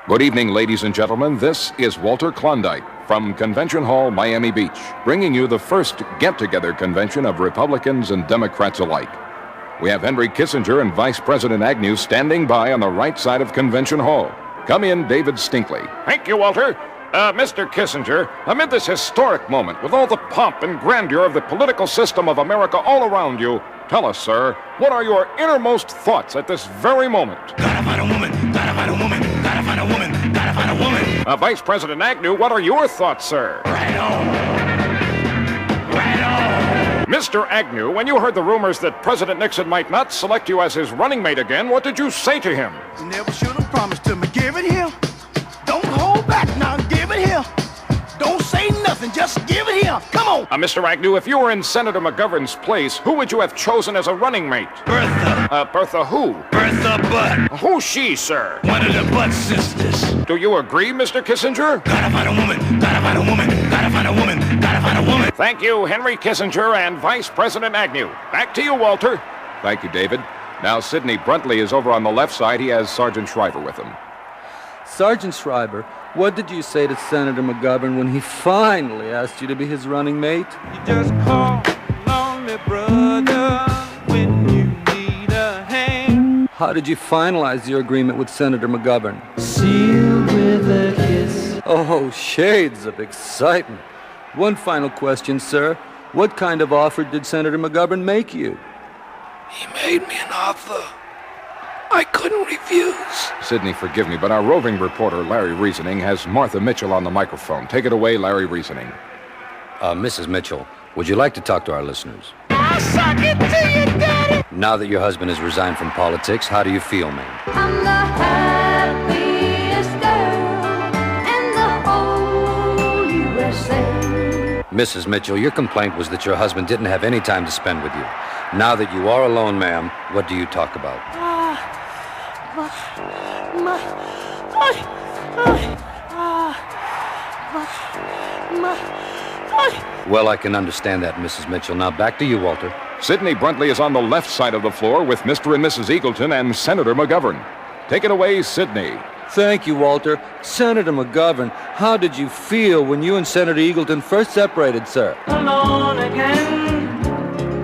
Good evening, ladies and gentlemen. This is Walter Klondike from Convention Hall, Miami Beach, bringing you the first get-together convention of Republicans and Democrats alike. We have Henry Kissinger and Vice President Agnew standing by on the right side of Convention Hall. Come in, David Stinkley. Thank you, Walter. Mr. Kissinger, amid this historic moment, with all the pomp and grandeur of the political system of America all around you, tell us, sir, what are your innermost thoughts at this very moment? Gotta find a woman, gotta find a woman, gotta find a woman, gotta find a woman. Vice President Agnew, what are your thoughts, sir? Right on. Right on. Mr. Agnew, when you heard the rumors that President Nixon might not select you as his running mate again, what did you say to him? You never should have promised to me. Give it here. Don't hold back now. Give it here. Don't say nothing. Just give it here. Come on. Mr. Agnew, if you were in Senator McGovern's place, who would you have chosen as a running mate? Bertha. Bertha who? Bertha Butt. Who's she, sir? One of the Butt sisters. Do you agree, Mr. Kissinger? Gotta find a woman, gotta find a woman, gotta find a woman, gotta find a woman. Thank you, Henry Kissinger and Vice President Agnew. Back to you, Walter. Thank you, David. Now, Sidney Bruntley is over on the left side. He has Sergeant Shriver with him. Sergeant Shriver, what did you say to Senator McGovern when he finally asked you to be his running mate? You just call on me, brother, when you need a hand. How did you finalize your agreement with Senator McGovern? Sealed with a kiss. Oh, shades of excitement. One final question, sir. What kind of offer did Senator McGovern make you? He made me an offer I couldn't refuse. Sidney, forgive me, but our roving reporter, Larry Reasoning, has Martha Mitchell on the microphone. Take it away, Larry Reasoning. Mrs. Mitchell, would you like to talk to our listeners? I suck it to you, Daddy. Now that your husband has resigned from politics, how do you feel, ma'am? I'm the happiest girl in the whole USA. Mrs. Mitchell, your complaint was that your husband didn't have any time to spend with you. Now that you are alone, ma'am, what do you talk about? Well, I can understand that, Mrs. Mitchell. Now, back to you, Walter. Sidney Bruntley is on the left side of the floor with Mr. and Mrs. Eagleton and Senator McGovern. Take it away, Sidney. Thank you, Walter. Senator McGovern, how did you feel when you and Senator Eagleton first separated, sir? Alone again,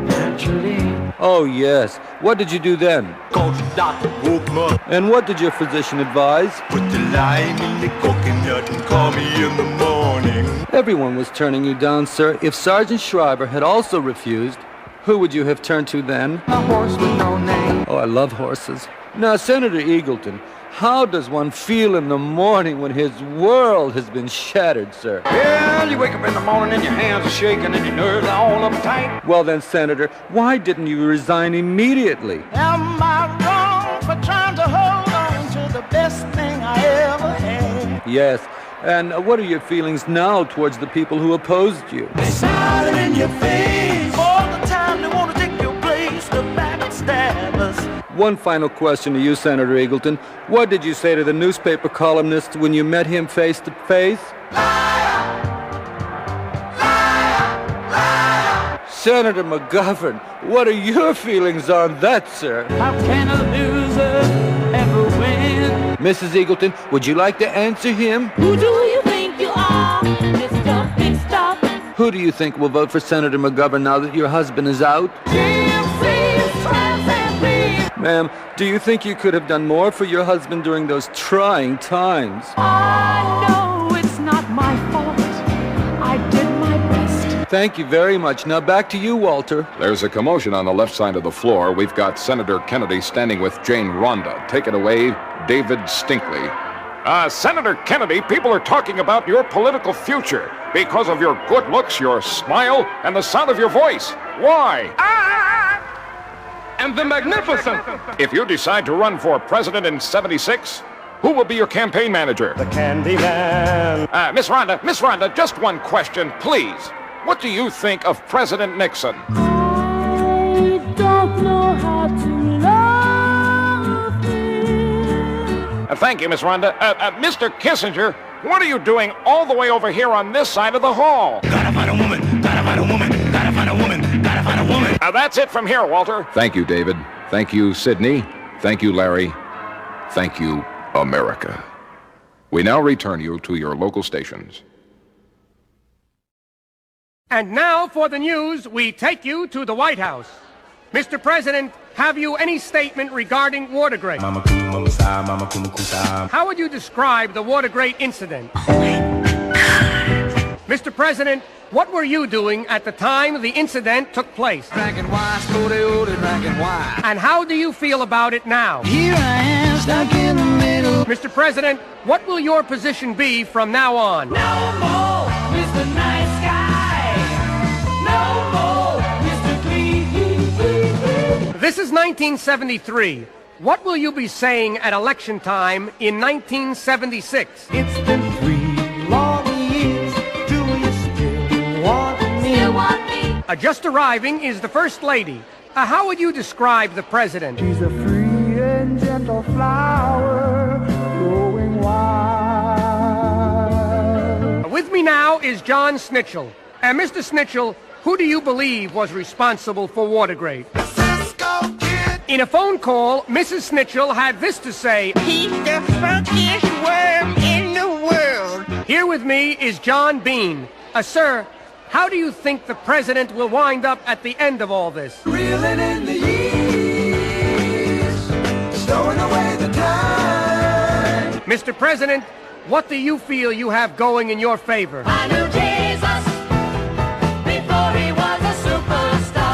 naturally. Oh, yes. What did you do then? Called the doctor, woke him up. And what did your physician advise? Put the lime in the coconut and call me in the morning. Everyone was turning you down, sir. If Sergeant Shriver had also refused, who would you have turned to then? A horse with no name. Oh, I love horses. Now, Senator Eagleton, how does one feel in the morning when his world has been shattered, sir? Well, you wake up in the morning and your hands are shaking and your nerves are all uptight. Well then, Senator, why didn't you resign immediately? Am I wrong for trying to hold on to the best thing I ever had? Yes. And what are your feelings now towards the people who opposed you? They smile in your face all the time. They want to take your place, the backstabbers. One final question to you, Senator Eagleton. What did you say to the newspaper columnist when you met him face to face? Liar! Liar! Liar! Senator McGovern, what are your feelings on that, sir? How can a loser ever win? Mrs. Eagleton, would you like to answer him? Who do you think you are, Mr. Big Stop? Who do you think will vote for Senator McGovern now that your husband is out? GMC is Ma'am, do you think you could have done more for your husband during those trying times? I know it's not my fault. I did my best. Thank you very much. Now back to you, Walter. There's a commotion on the left side of the floor. We've got Senator Kennedy standing with Jane Rhonda. Take it away, David Stinkley. Senator Kennedy, people are talking about your political future because of your good looks, your smile, and the sound of your voice. Why? And the magnificent. If you decide to run for president in '76, who will be your campaign manager? The Candyman. Miss Rhonda, just one question, please. What do you think of President Nixon? I don't know how to love him. Thank you, Miss Rhonda. Mr. Kissinger, what are you doing all the way over here on this side of the hall? Gotta find a woman, gotta find a woman, gotta find a woman, gotta find a woman. That's it from here, Walter. Thank you, David. Thank you, Sidney. Thank you, Larry. Thank you, America. We now return you to your local stations. And now for the news, we take you to the White House. Mr. President, have you any statement regarding Watergate? How would you describe the Watergate incident? Mr. President, what were you doing at the time the incident took place? Drinking wine, drinking wine. And how do you feel about it now? Here I am, stuck in the middle. Mr. President, what will your position be from now on? No more, Mr. Nice Guy. No more, Mr. Clean. This is 1973. What will you be saying at election time in 1976? It's been 3 long years. Do you still want me? Still want me? Just arriving is the First Lady. How would you describe the President? She's a free and gentle flower, growing wild. With me now is John Snitchell. Mr. Snitchell, who do you believe was responsible for Watergate? In a phone call, Mrs. Snitchell had this to say. He's the funkiest worm in the world. Here with me is John Bean. Sir, how do you think the President will wind up at the end of all this? Reeling in the years, stowing away the time. Mr. President, what do you feel you have going in your favor? I knew Jesus before he was a superstar.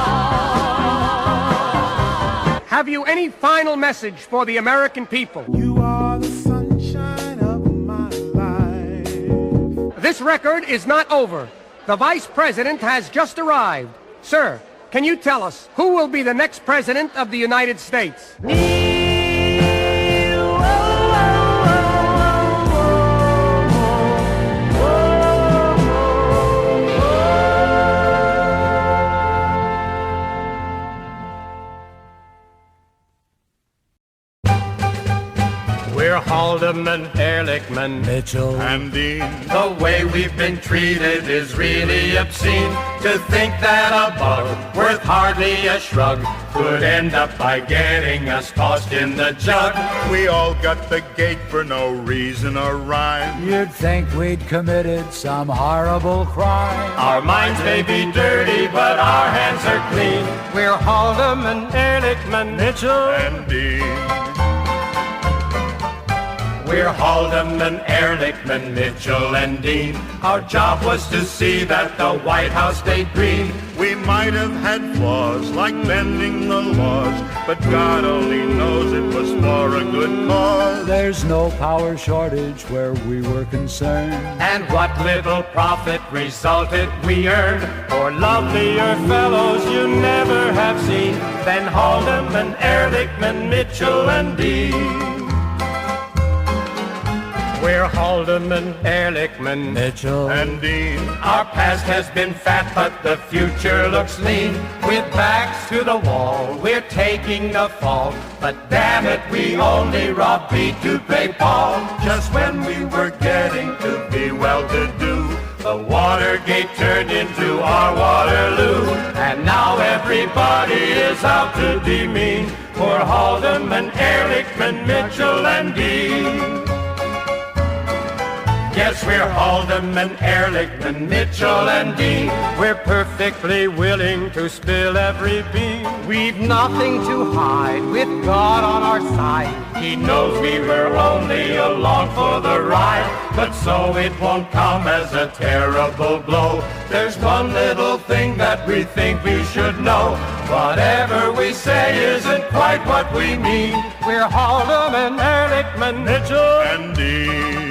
Have you any final message for the American people? You are the sunshine of my life. This record is not over. The Vice President has just arrived. Sir, can you tell us who will be the next President of the United States? We're Haldeman, Ehrlichman, Mitchell and Dean. The way we've been treated is really obscene. To think that a bug worth hardly a shrug could end up by getting us tossed in the jug. We all got the gate for no reason or rhyme. You'd think we'd committed some horrible crime. Our minds may be dirty, but our hands are clean. We're Haldeman, Ehrlichman, Mitchell And Dean. We're Haldeman, Ehrlichman, Mitchell, and Dean. Our job was to see that the White House stayed green. We might have had flaws, like bending the laws, but God only knows it was for a good cause. There's no power shortage where we were concerned. And what little profit resulted we earned. For lovelier fellows you never have seen than Haldeman, Ehrlichman, Mitchell, and Dean. We're Haldeman, Ehrlichman, Mitchell And Dean. Our past has been fat, but the future looks lean. With backs to the wall, we're taking the fall. But damn it, we only robbed Pete to pay Paul. Just when we were getting to be well-to-do, the Watergate turned into our Waterloo. And now everybody is out to be mean. For Haldeman, Ehrlichman, Mitchell, and Dean. Yes, we're Haldeman, Ehrlichman, Mitchell, and Dean. We're perfectly willing to spill every bean. We've nothing to hide with God on our side. He knows we were only along for the ride, but so it won't come as a terrible blow. There's one little thing that we think we should know. Whatever we say isn't quite what we mean. We're Haldeman, Ehrlichman, Mitchell, and Dean.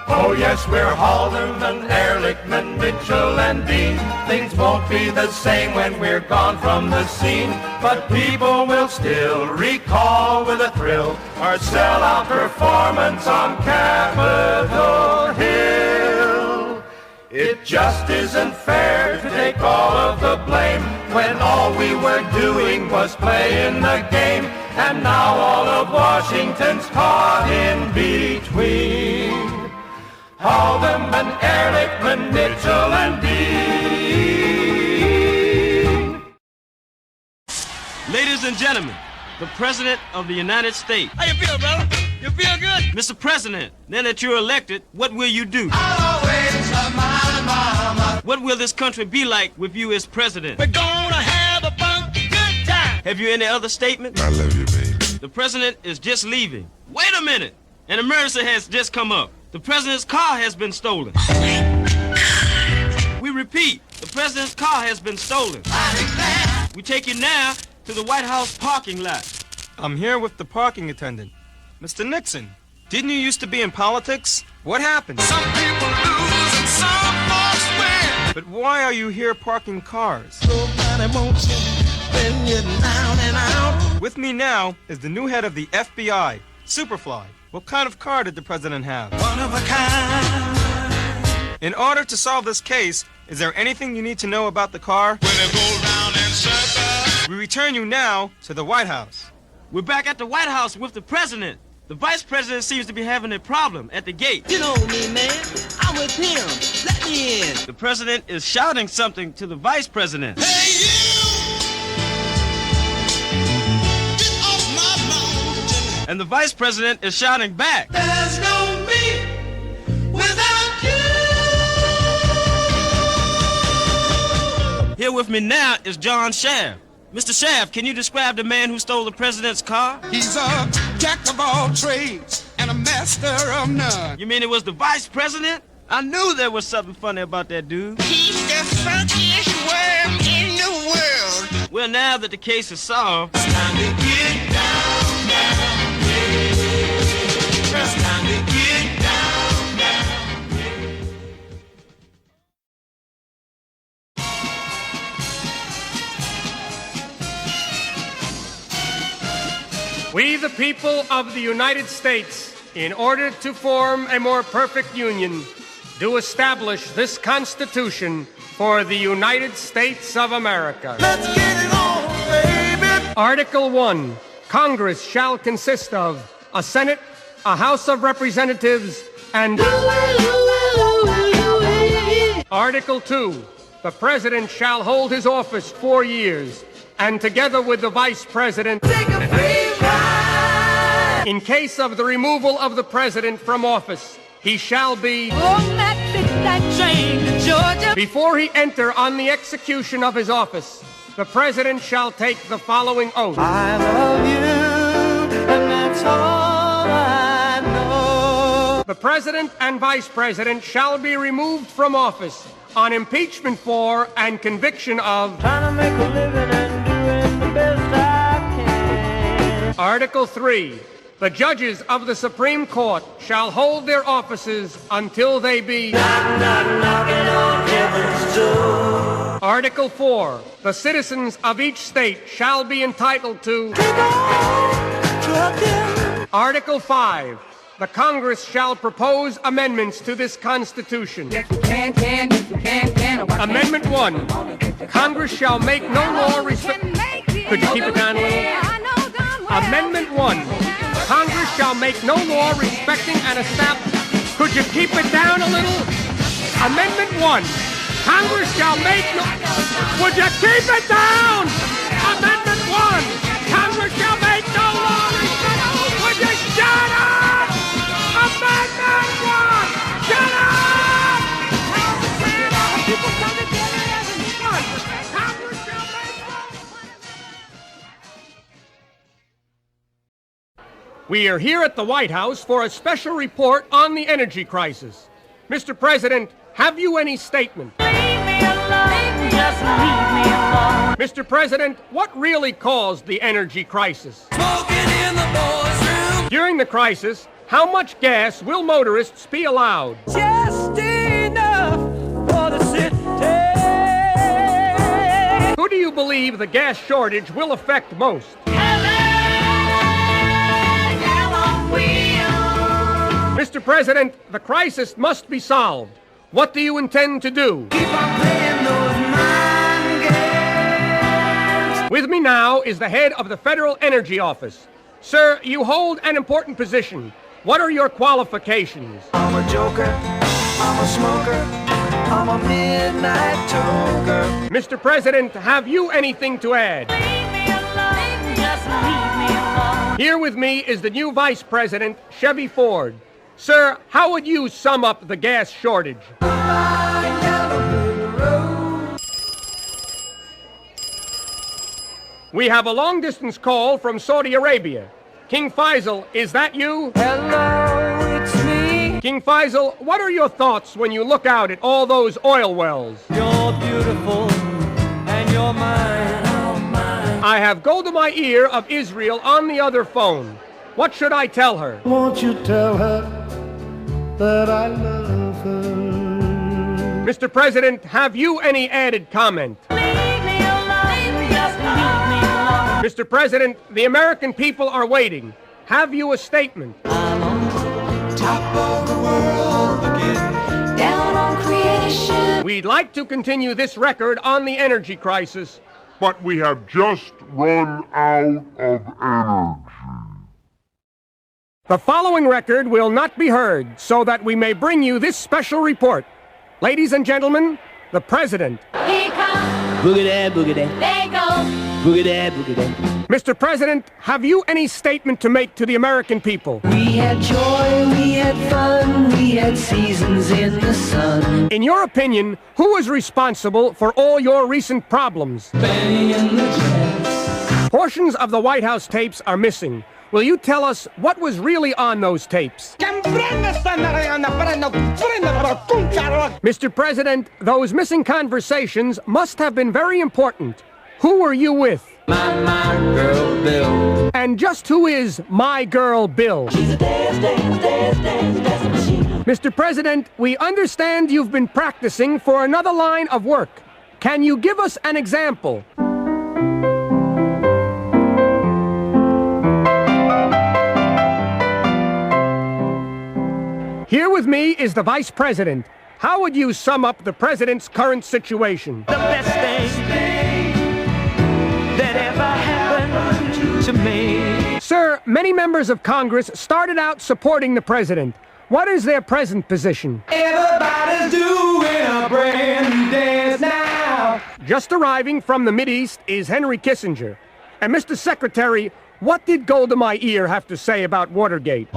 Oh yes, we're Haldeman, Ehrlichman, Mitchell, and Dean. Things won't be the same when we're gone from the scene, but people will still recall with a thrill our sellout performance on Capitol Hill. It just isn't fair to take all of the blame when all we were doing was playing the game, and now all of Washington's caught in between. Haldeman, Ehrlichman, Mitchell, and Dean. Ladies and gentlemen, the President of the United States. How you feel, brother? You feel good? Mr. President, now that you're elected, what will you do? I'll always love my mama. What will this country be like with you as president? We're gonna have a funky good time. Have you any other statement? I love you, baby. The president is just leaving. Wait a minute! An emergency has just come up. The president's car has been stolen. We repeat, the president's car has been stolen. We take you now to the White House parking lot. I'm here with the parking attendant. Mr. Nixon, didn't you used to be in politics? What happened? Some people lose and some folks win. But why are you here parking cars? Nobody wants you when you're down and out. With me now is the new head of the FBI, Superfly. What kind of car did the president have? One of a kind. In order to solve this case, is there anything you need to know about the car? When it goes round in circles. We return you now to the White House. We're back at the White House with the president. The vice president seems to be having a problem at the gate. You know me, man. I'm with him. Let me in. The president is shouting something to the vice president. Hey, you! Get off my mountain. And the vice president is shouting back. There's no me without you. Here with me now is John Shaft. Mr. Shaft, can you describe the man who stole the president's car? He's a jack of all trades and a master of none. You mean it was the vice president? I knew there was something funny about that dude. He's the funkiest worm in the world. Well, now that the case is solved, it's time to get down, down, yeah. It's time to get down, down, yeah. We, the people of the United States, in order to form a more perfect union, do establish this Constitution for the United States of America. Let's get it on, baby. Article 1. Congress shall consist of a Senate, a House of Representatives, and... Article 2. The President shall hold his office 4 years, and together with the Vice President... Take a free ride. In case of the removal of the President from office, he shall be... that train to Georgia. Before he enter on the execution of his office, the President shall take the following oath. I love you, and that's all I know. The President and Vice President shall be removed from office on impeachment for and conviction of... Trying to make a living and doing the best I can. Article 3. The judges of the Supreme Court shall hold their offices until they be... Knock, knock, knocking on heaven's door. Article 4. The citizens of each state shall be entitled to... Article 5. The Congress shall propose amendments to this Constitution. Yes, you can, yes, you can. Amendment 1. Congress shall make no law restricting... Could you keep it down a little? Amendment 1. Congress shall make no law respecting an establishment... Could you keep it down a little? Amendment 1. Congress shall make no... Would you keep it down? Amendment 1. Congress shall make no law respecting... Would you shut up? Amendment 1. We are here at the White House for a special report on the energy crisis. Mr. President, have you any statement? Leave me alone, just leave me alone. Mr. President, what really caused the energy crisis? Smoking in the boys' room. During the crisis, how much gas will motorists be allowed? Just enough for the city. Who do you believe the gas shortage will affect most? Mr. President, the crisis must be solved. What do you intend to do? Keep on playing those mind games. With me now is the head of the Federal Energy Office. Sir, you hold an important position. What are your qualifications? I'm a joker, I'm a smoker, I'm a midnight toker. Mr. President, have you anything to add? Leave me alone, just leave me alone. Here with me is the new Vice President, Chevy Ford. Sir, how would you sum up the gas shortage? We have a long-distance call from Saudi Arabia. King Faisal, is that you? Hello, it's me. King Faisal, what are your thoughts when you look out at all those oil wells? You're beautiful and you're mine. I have Golda Meir of Israel on the other phone. What should I tell her? Won't you tell her that I love her? Mr. President, have you any added comment? Leave me alone, just leave me alone. Mr. President, the American people are waiting. Have you a statement? I'm on top of the world again. Down on creation. We'd like to continue this record on the energy crisis. But we have just run out of energy. The following record will not be heard so that we may bring you this special report. Ladies and gentlemen, the President. Here comes. Boogity, boogity. There goes. Boogity, boogity. Mr. President, have you any statement to make to the American people? We had joy, we had fun, we had seasons in the sun. In your opinion, who is responsible for all your recent problems? Benny and the Jets. Portions of the White House tapes are missing. Will you tell us what was really on those tapes? Mr. President, those missing conversations must have been very important. Who were you with? My girl Bill. And just who is my girl Bill? She's a dance machine. Mr. President, we understand you've been practicing for another line of work. Can you give us an example? Here with me is the Vice President. How would you sum up the President's current situation? The best thing that ever happened to me. Sir, many members of Congress started out supporting the President. What is their present position? Everybody's doing a brand new dance now. Just arriving from the Mideast is Henry Kissinger. And Mr. Secretary, what did Golda Meir have to say about Watergate?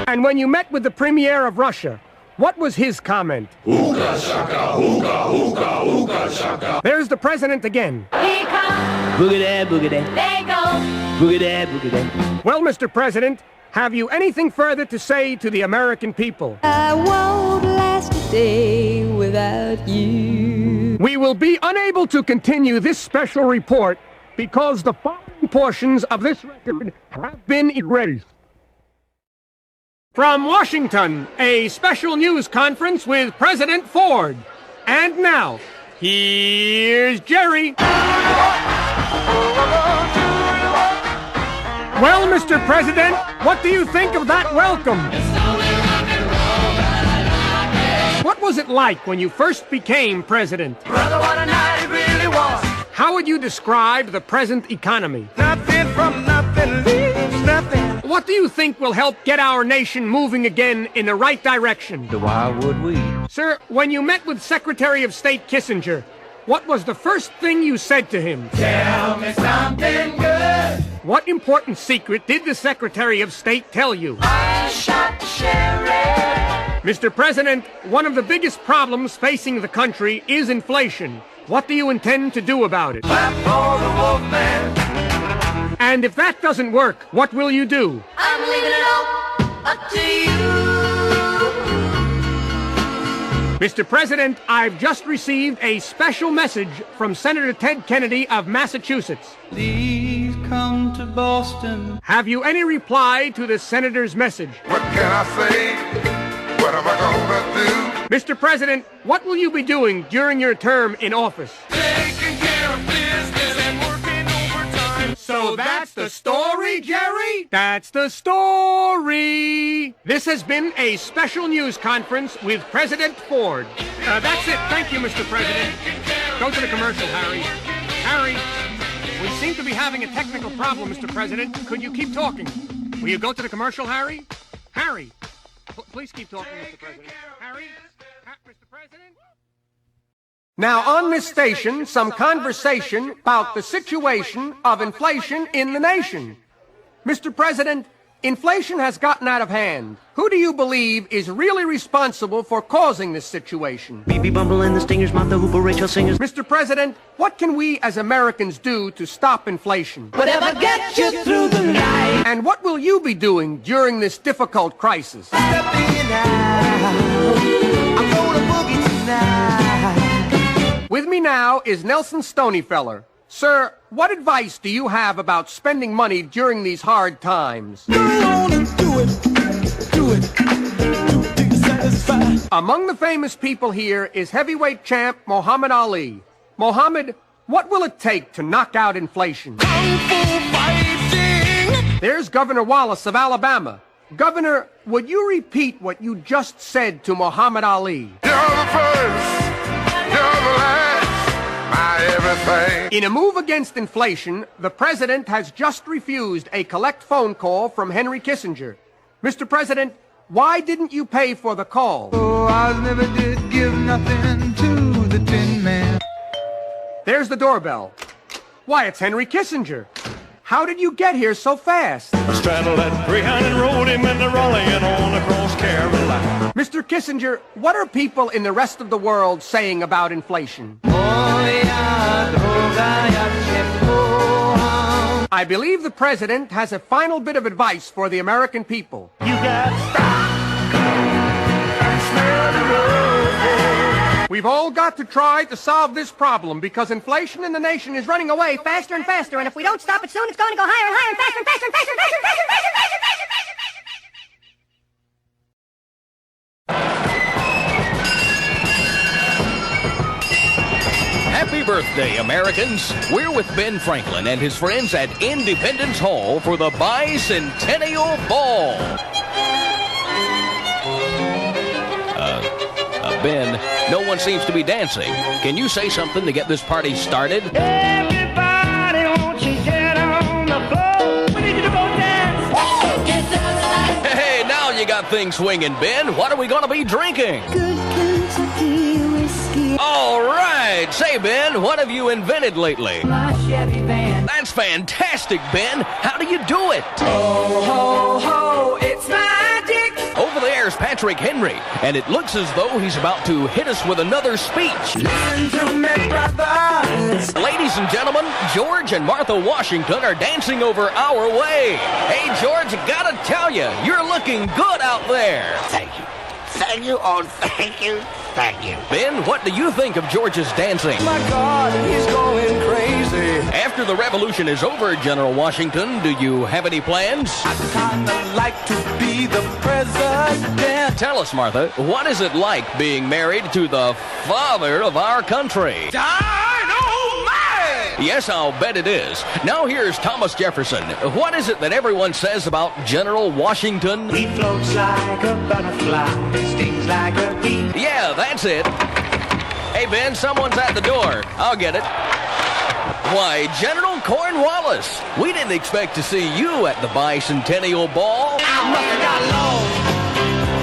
And when you met with the Premier of Russia, what was his comment? Hookah shaka, hookah, hookah, hookah shaka. There's the President again. Here comes. Boogity, boogity. There goes. Boogity, boogity. Well, Mr. President, have you anything further to say to the American people? I won't last a day without you. We will be unable to continue this special report because the following portions of this record have been erased. From Washington, a special news conference with President Ford. And now, here's Jerry. Well, Mr. President, what do you think of that welcome? What was it like when you first became president? Brother, what a night it really was. How would you describe the present economy? Nothing from nothing leaves nothing. What do you think will help get our nation moving again in the right direction? Why would we? Sir, when you met with Secretary of State Kissinger, what was the first thing you said to him? Tell me something good. What important secret did the Secretary of State tell you? I shot the sheriff. Mr. President, one of the biggest problems facing the country is inflation. What do you intend to do about it? Clap for the wolf man. And if that doesn't work, what will you do? I'm leaving it all up to you. Mr. President, I've just received a special message from Senator Ted Kennedy of Massachusetts. Please come to Boston. Have you any reply to the senator's message? What can I say? What am I gonna do? Mr. President, what will you be doing during your term in office? Taking care of business and working overtime. So that's the story, Jerry? That's the story. This has been a special news conference with President Ford. That's it. Thank you, Mr. President. Go to the commercial, Harry. Harry, we seem to be having a technical problem, Mr. President. Could you keep talking? Will you go to the commercial, Harry? Harry, please keep talking, Mr. President. Harry? Mr. President? Now, on this station, some conversation about the situation of inflation in the nation. Mr. President, inflation has gotten out of hand. Who do you believe is really responsible for causing this situation? BB Bumble and the Stingers, Martha Hooper, Rachel Singers. Mr. President, what can we as Americans do to stop inflation? Whatever gets you through the night. And what will you be doing during this difficult crisis? Step in now. I'm gonna boogie tonight. With me now is Nelson Stoneyfeller. Sir, what advice do you have about spending money during these hard times? Go on and do it. Do it. Do you satisfy? Among the famous people here is heavyweight champ Muhammad Ali. Muhammad, what will it take to knock out inflation? Kung Fu fighting. There's Governor Wallace of Alabama. Governor, would you repeat what you just said to Muhammad Ali? You're the first. You're the last. My everything. In a move against inflation, the president has just refused a collect phone call from Henry Kissinger. Mr. President, why didn't you pay for the call? Oh, I never did give nothing to the Tin Man. There's the doorbell. Why, it's Henry Kissinger. How did you get here so fast? I straddled that greyhound and rode him in the Raleigh and on across Carolina. Mr. Kissinger, what are people in the rest of the world saying about inflation? I believe the president has a final bit of advice for the American people. You got stop and smell the road. We've all got to try to solve this problem because inflation in the nation is running away faster and faster, and if we don't stop it soon, it's going to go higher and higher and faster and faster and faster and faster and faster and faster and faster and faster. Happy birthday, Americans. We're with Ben Franklin and his friends at Independence Hall for the Bicentennial Ball. Ben, no one seems to be dancing. Can you say something to get this party started? Everybody, won't you get on the floor? We need you to go dance. Hey, now you got things swinging, Ben. What are we going to be drinking? Good Kentucky whiskey. All right. Say, Ben, what have you invented lately? My Chevy van. That's fantastic, Ben. How do you do it? Ho, ho, ho, it's magic. Over there's Patrick Henry, and it looks as though he's about to hit us with another speech. Listen to me, brothers. Ladies and gentlemen, George and Martha Washington are dancing over our way. Hey, George, gotta tell you, you're looking good out there. Thank you. Thank you. Oh, thank you. Thank you. Ben, what do you think of George's dancing? My God, he's going crazy. After the revolution is over, General Washington, do you have any plans? I'd kinda like to be the president. Tell us, Martha, what is it like being married to the father of our country? Dynamite! Yes, I'll bet it is. Now here's Thomas Jefferson. What is it that everyone says about General Washington? He floats like a butterfly, stings like a bee. Yeah, that's it. Hey, Ben, someone's at the door. I'll get it. Why, General Cornwallis, we didn't expect to see you at the Bicentennial Ball. I must have got lost.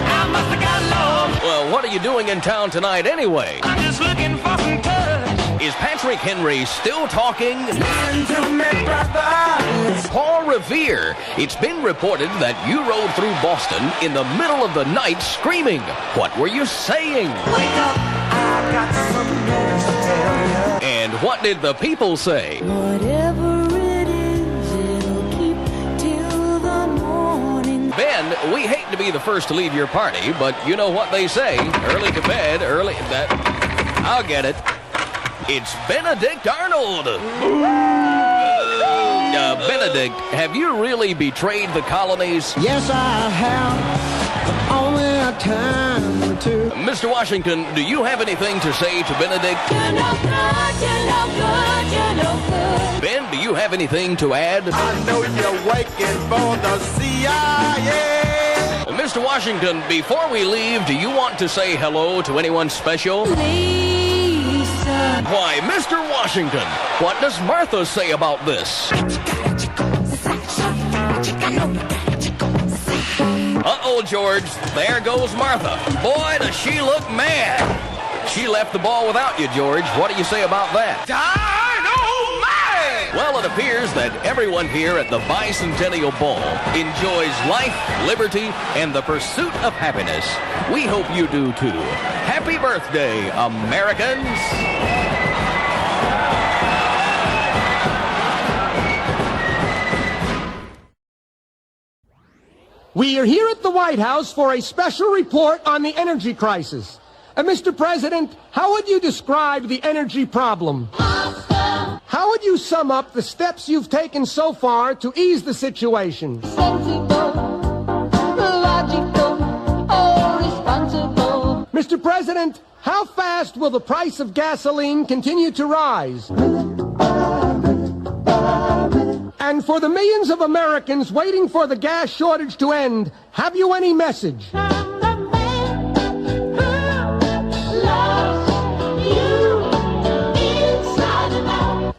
I must have got lost. Well, what are you doing in town tonight anyway? I'm just looking for some touch. Is Patrick Henry still talking? Listen to me, brothers. Paul Revere, it's been reported that you rode through Boston in the middle of the night screaming. What were you saying? Wake up, I got some news to tell you. And what did the people say? Whatever it is, it'll we hate to be the first to leave your party, but you know what they say. Early to bed, early... I'll get it. It's Benedict Arnold. Benedict, have you really betrayed the colonies? Yes, I have. Only a time or two. Mr. Washington, do you have anything to say to Benedict? You're no good, you're no good, you're no good. Ben, do you have anything to add? I know you're waiting for the CIA. Well, Mr. Washington, before we leave, do you want to say hello to anyone special? Lisa. Why, Mr. Washington, what does Martha say about this? Uh-oh, George, there goes Martha. Boy, does she look mad. She left the ball without you, George. What do you say about that? Dynamite! Well, it appears that everyone here at the Bicentennial Ball enjoys life, liberty, and the pursuit of happiness. We hope you do, too. Happy birthday, Americans! We are here at the White House for a special report on the energy crisis. Mr. President, how would you describe the energy problem? Awesome. How would you sum up the steps you've taken so far to ease the situation? Sensible, logical, or responsible. Mr. President, how fast will the price of gasoline continue to rise? And for the millions of Americans waiting for the gas shortage to end, have you any message?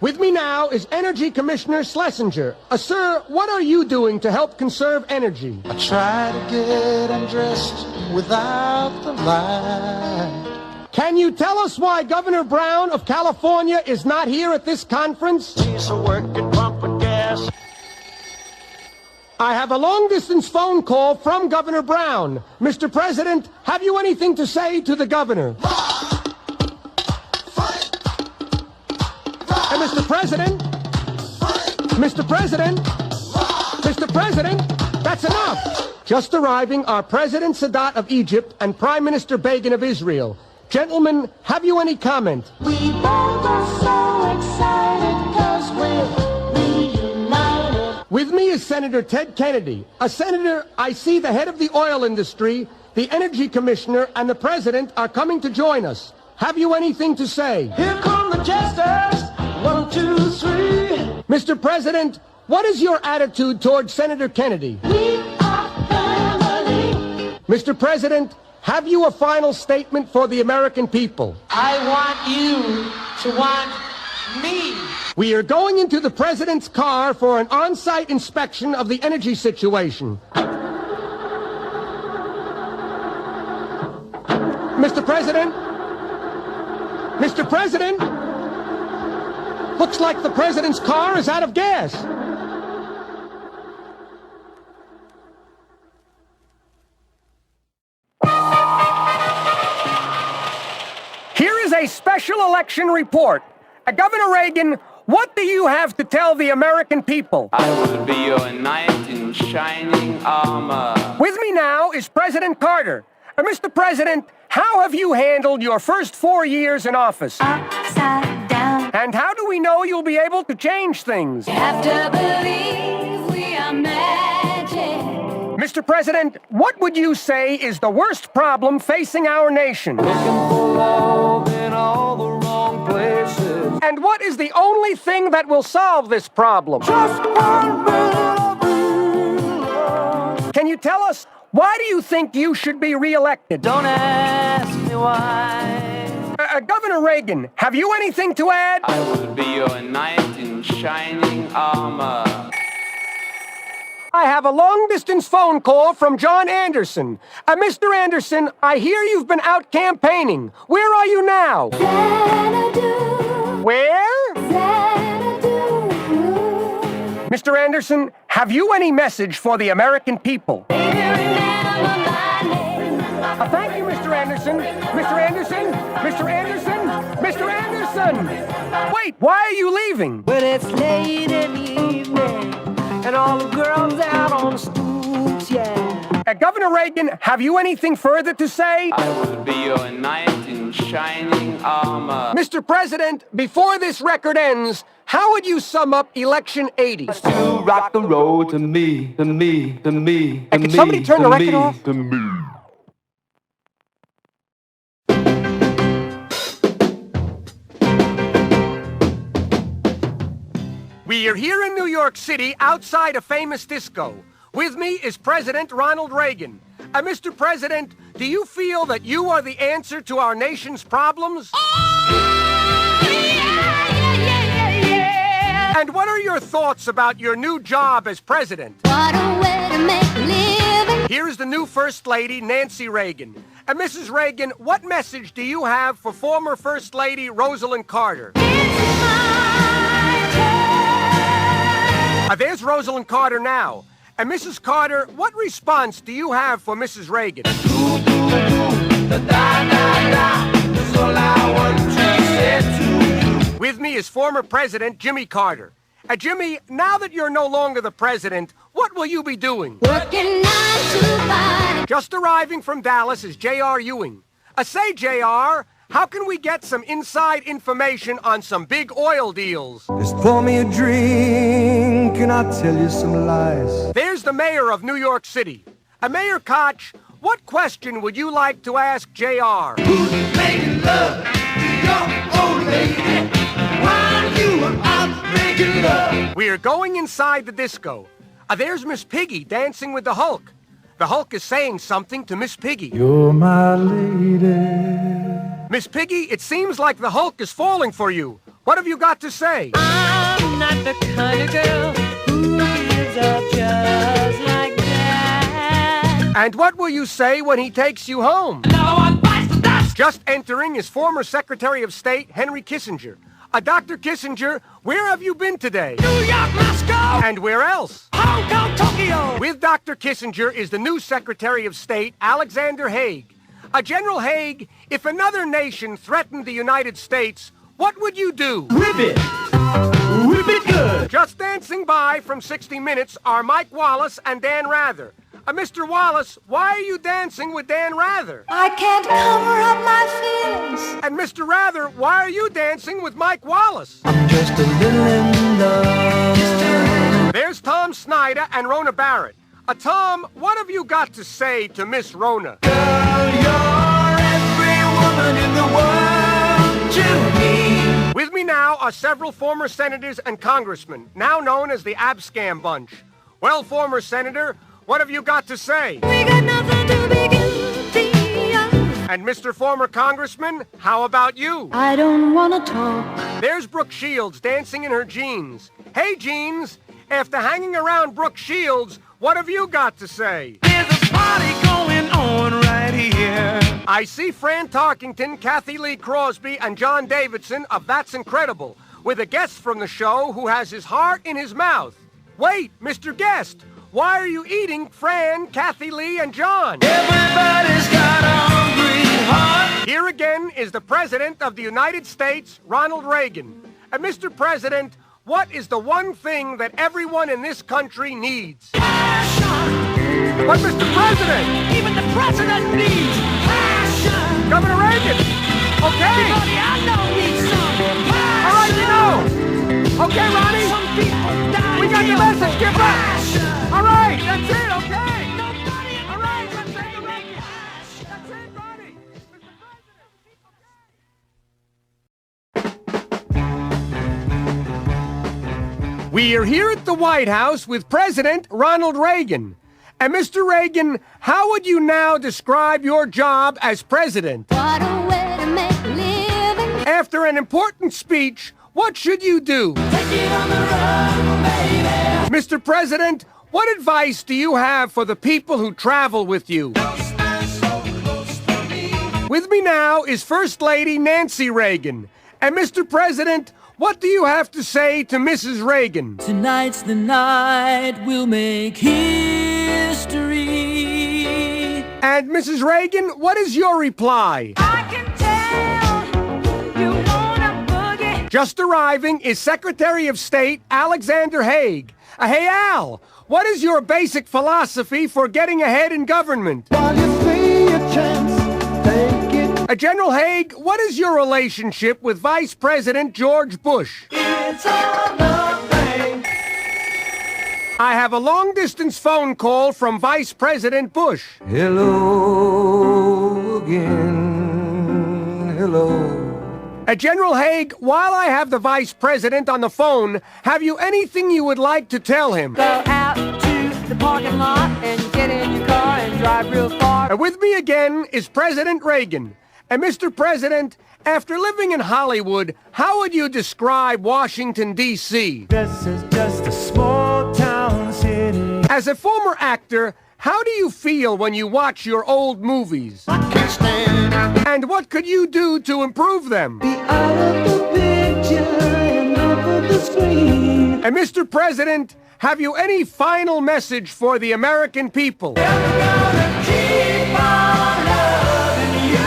With me now is Energy Commissioner Schlesinger. Sir, what are you doing to help conserve energy? I try to get undressed without the light. Can you tell us why Governor Brown of California is not here at this conference? He's a working pumping gas. I have a long-distance phone call from Governor Brown. Mr. President, have you anything to say to the governor? And Mr. President, Mr. President, Mr. President, that's enough. Just arriving are President Sadat of Egypt and Prime Minister Begin of Israel. Gentlemen, have you any comment? We both are so excited 'cause we're reunited. With me is Senator Ted Kennedy. Senator, I see the head of the oil industry, the energy commissioner, and the president are coming to join us. Have you anything to say? Here come the jesters. 1, 2, 3. Mr. President, what is your attitude toward Senator Kennedy? We are family. Mr. President, have you a final statement for the American people? I want you to want me. We are going into the president's car for an on-site inspection of the energy situation. Mr. President? Mr. President? Looks like the president's car is out of gas. Here is a special election report. Governor Reagan, what do you have to tell the American people? I will be your knight in shining armor. With me now is President Carter. Mr. President, how have you handled your first 4 years in office? Upside down. And how do we know you'll be able to change things? You have to believe we are magic. Mr. President, what would you say is the worst problem facing our nation? Looking for love in all the wrong places. And what is the only thing that will solve this problem? Just one minute. Can you tell us, why do you think you should be reelected? Don't ask me why. Governor Reagan, have you anything to add? I will be your knight in shining armor. I have a long-distance phone call from John Anderson. Mr. Anderson, I hear you've been out campaigning. Where are you now? Xanadu. Where? Xanadu. Mr. Anderson, have you any message for the American people? Baby, remember my name. Thank you, Mr. Anderson. Mr. Anderson? Mr. Anderson? Mr. Anderson! Wait, why are you leaving? Well, it's late in the evening, and all the girls out on the stoops, yeah. Governor Reagan, have you anything further to say? I will be your knight in shining armor. Mr. President, before this record ends, how would you sum up election 80? To rock the road to me, to me, to me, to Hey, can somebody turn the record off? To me. We are here in New York City outside a famous disco. With me is President Ronald Reagan. Mr. President, do you feel that you are the answer to our nation's problems? And what are your thoughts about your new job as president? What a way to make a living. Here is the new First Lady, Nancy Reagan. Mrs. Reagan, what message do you have for former First Lady Rosalind Carter? There's Rosalind Carter now. And Mrs. Carter, what response do you have for Mrs. Reagan? With me is former President Jimmy Carter. Jimmy, now that you're no longer the president, what will you be doing? Working 9 to 5. Just arriving from Dallas is J.R. Ewing. Say, J.R., how can we get some inside information on some big oil deals? Just pour me a drink and I'll tell you some lies. There's the mayor of New York City. Mayor Koch, what question would you like to ask J.R.? Who's making love to your old lady while you are out making love? We are going inside the disco. There's Miss Piggy dancing with the Hulk. The Hulk is saying something to Miss Piggy. You're my lady. Miss Piggy, it seems like the Hulk is falling for you. What have you got to say? I'm not the kind of girl who gives up just like that. And what will you say when he takes you home? No one bites the dust. Just entering is former Secretary of State Henry Kissinger. Dr. Kissinger, where have you been today? New York, Moscow. And where else? Hong Kong, Tokyo. With Dr. Kissinger is the new Secretary of State Alexander Haig. General Haig, if another nation threatened the United States, what would you do? Whip it! Whip it good! Just dancing by from 60 Minutes are Mike Wallace and Dan Rather. Mr. Wallace, why are you dancing with Dan Rather? I can't cover up my feelings. And Mr. Rather, why are you dancing with Mike Wallace? I'm just a little in love. There's Tom Snyder and Rona Barrett. Tom, what have you got to say to Miss Rona? Girl, you're every woman in the world to me. With me now are several former senators and congressmen, now known as the Abscam Bunch. Well, former senator, what have you got to say? We got nothing to be guilty of. And Mr. Former Congressman, how about you? I don't want to talk. There's Brooke Shields dancing in her jeans. Hey, jeans, after hanging around Brooke Shields, what have you got to say? There's a party going on right here. I see Fran Tarkington, Kathy Lee Crosby, and John Davidson of That's Incredible, with a guest from the show who has his heart in his mouth. Wait, Mr. Guest, why are you eating Fran, Kathy Lee, and John? Everybody's got a hungry heart. Here again is the President of the United States, Ronald Reagan. And Mr. President, what is the one thing that everyone in this country needs? Passion. But Mr. President! Even the president needs passion. Governor Reagan! Okay! Everybody I know needs some passion. All right, we know! Okay, Ronnie! Some people die. We got the message, give up! Passion. All right, that's it, okay! All right, let's take a record! That's it, Ronnie! We are here at the White House with President Ronald Reagan. And Mr. Reagan, how would you now describe your job as president? What a way to make a living. After an important speech, what should you do? Take it on the road, baby. Mr. President, what advice do you have for the people who travel with you? Don't stand so close to me. With me now is First Lady Nancy Reagan. And Mr. President, what do you have to say to Mrs. Reagan? Tonight's the night we'll make history. And Mrs. Reagan, what is your reply? I can tell you wanna boogie. Just arriving is Secretary of State Alexander Haig. Hey, Al, what is your basic philosophy for getting ahead in government? General Haig, what is your relationship with Vice President George Bush? It's a love thing. I have a long-distance phone call from Vice President Bush. Hello again, hello. General Haig, while I have the Vice President on the phone, have you anything you would like to tell him? Go out to the parking lot and get in your car and drive real far. With me again is President Reagan. And Mr. President, after living in Hollywood, how would you describe Washington, D.C.? This is just a small town city. As a former actor, how do you feel when you watch your old movies? I can't stand it. And what could you do to improve them? Be out of the picture and off of the screen. And Mr. President, have you any final message for the American people? I'm gonna keep on loving you.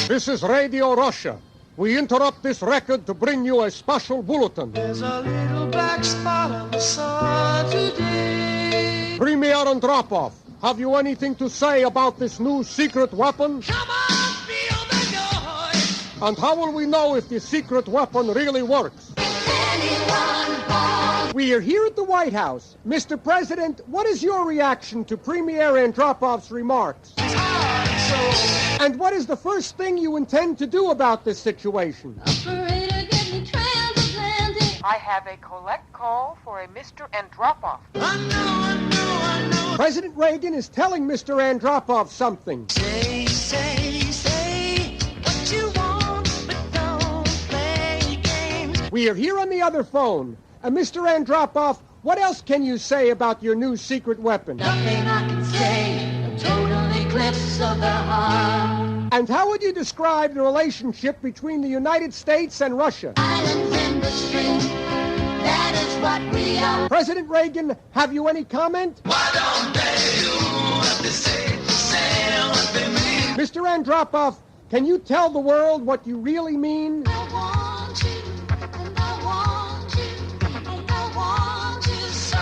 This is Radio Russia. We interrupt this record to bring you a special bulletin. There's a little black spot on the sun today. Premiere and drop-off. Have you anything to say about this new secret weapon? Come on, feel the noise. And how will we know if the secret weapon really works? We are here at the White House. Mr. President, what is your reaction to Premiere and drop-off's remarks? And what is the first thing you intend to do about this situation? I have a collect call for a Mr. Andropov. I know. President Reagan is telling Mr. Andropov something. Say what you want, but don't play games. We are here on the other phone. Mr. Andropov, what else can you say about your new secret weapon? Nothing I can say, a total eclipse of the heart. And how would you describe the relationship between the United States and Russia? Islands in the stream, that is what we are. President Reagan, have you any comment? Why don't they do what they say what they mean? Mr. Andropov, can you tell the world what you really mean? I want you, and I want you, and I want you so.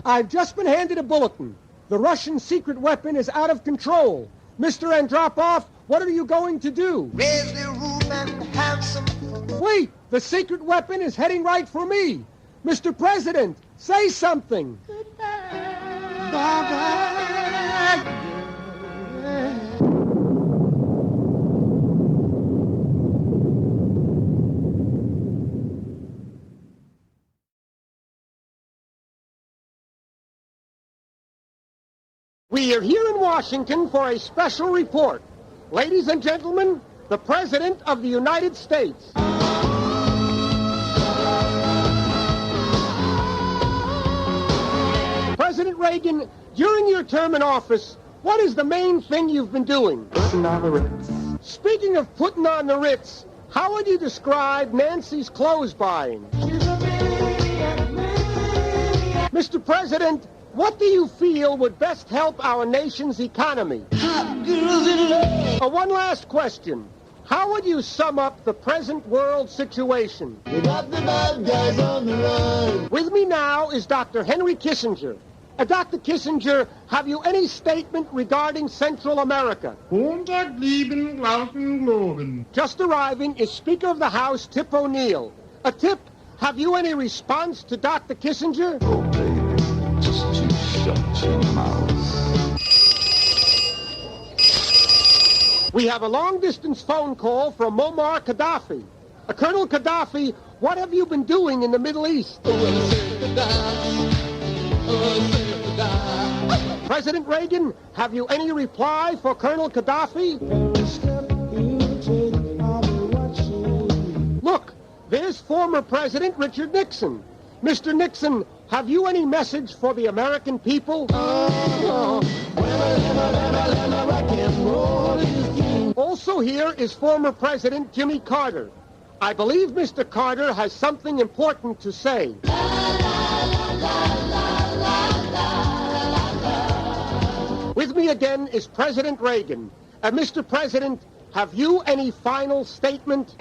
I've just been handed a bulletin. The Russian secret weapon is out of control. Mr. Andropov, what are you going to do? Raise the roof and have some fun. Wait, the secret weapon is heading right for me. Mr. President, say something. Goodbye. Bye-bye. We are here in Washington for a special report. Ladies and gentlemen, the President of the United States. President Reagan, during your term in office, what is the main thing you've been doing? Putting on the Ritz. Speaking of putting on the Ritz, how would you describe Nancy's clothes buying? Mr. President, what do you feel would best help our nation's economy? One last question. How would you sum up the present world situation? We got the bad guys on the run. With me now is Dr. Henry Kissinger. Dr. Kissinger, have you any statement regarding Central America? Montag, lieben, glauben, globen. Just arriving is Speaker of the House, Tip O'Neill. Tip, have you any response to Dr. Kissinger? Oh, baby, just you shut your mouth. We have a long-distance phone call from Muammar Gaddafi. Colonel Gaddafi, what have you been doing in the Middle East? President Reagan, have you any reply for Colonel Gaddafi? Look, there's former President Richard Nixon. Mr. Nixon, have you any message for the American people? Also Also here is former President Jimmy Carter. I believe Mr. Carter has something important to say. With me again is President Reagan. Mr. President, have you any final statement?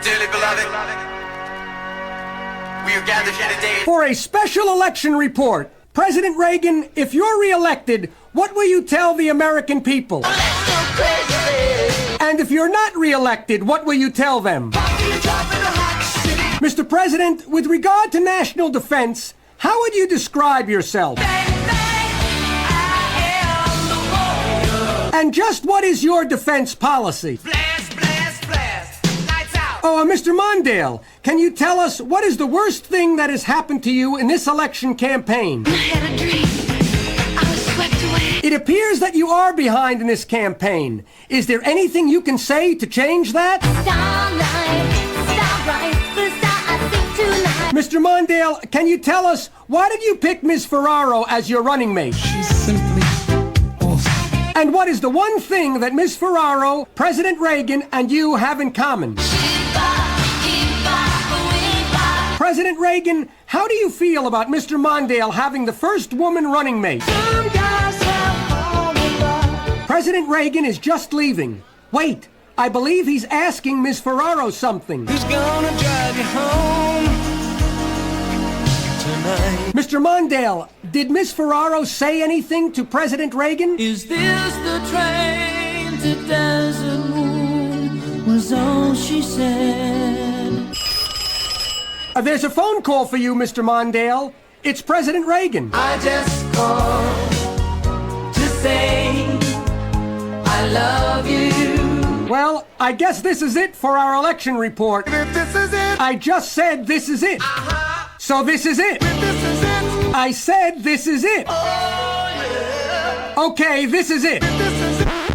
Dearly beloved, we are gathered here today for a special election report. President Reagan, if you're re-elected, what will you tell the American people? And if you're not re-elected, what will you tell them? Mr. President, with regard to national defense, how would you describe yourself? And just what is your defense policy? Oh, Mr. Mondale, can you tell us what is the worst thing that has happened to you in this election campaign? I had a dream. I was swept away. It appears that you are behind in this campaign. Is there anything you can say to change that? Mr. Mondale, can you tell us why did you pick Ms. Ferraro as your running mate? She's simply awesome. And what is the one thing that Ms. Ferraro, President Reagan, and you have in common? President Reagan, how do you feel about Mr. Mondale having the first woman running mate? President Reagan is just leaving. Wait, I believe he's asking Ms. Ferraro something. Who's gonna drive you home tonight? Mr. Mondale, did Ms. Ferraro say anything to President Reagan? Is this the train to Desert Moon? Was all she said. There's a phone call for you, Mr. Mondale. It's President Reagan. I just called to say I love you. Well, I guess this is it for our election report. This is it. I just said this is it. So this is it. This is it. I said this is it. Oh, yeah. Okay, this is it. This is it.